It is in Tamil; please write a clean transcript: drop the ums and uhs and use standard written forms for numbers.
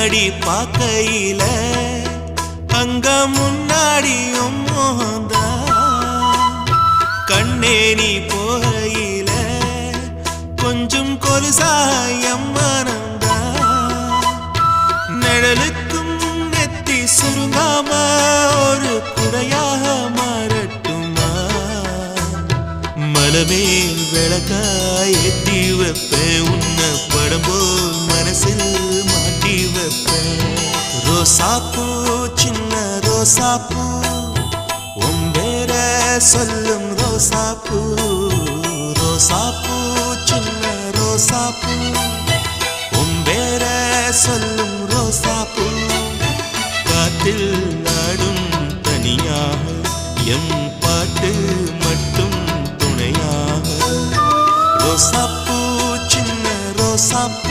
கண்ணாடி பார்க்கையில அங்க முன்னாடியும் மோகந்தா கண்ணே நீ போகையில கொஞ்சம் கொலுசாயம் மனந்தா நிழலுக்கும் நெத்தி சுருங்காம ஒரு குறையாக மாறட்டுமா மலமேல் விளக்காய் ஏத்தி வைப்பேன் உன்னை படம் போல் மனசில் மாட்டி வைப்பேன் ரோசாப்பூ சின்ன ரோசாப்பூ உன் பேர சொல்லும் ரோசாப்பூ ரோசாப்பூ சின்ன ரோசாப்பூ உன் பேர சொல்லும் ரோசாப்பூ காத்தில் நாடும் தனியாக எம் பாட்டு மட்டும் துணையாக ரோசாப்பூ சின்ன ரோசாப்பூ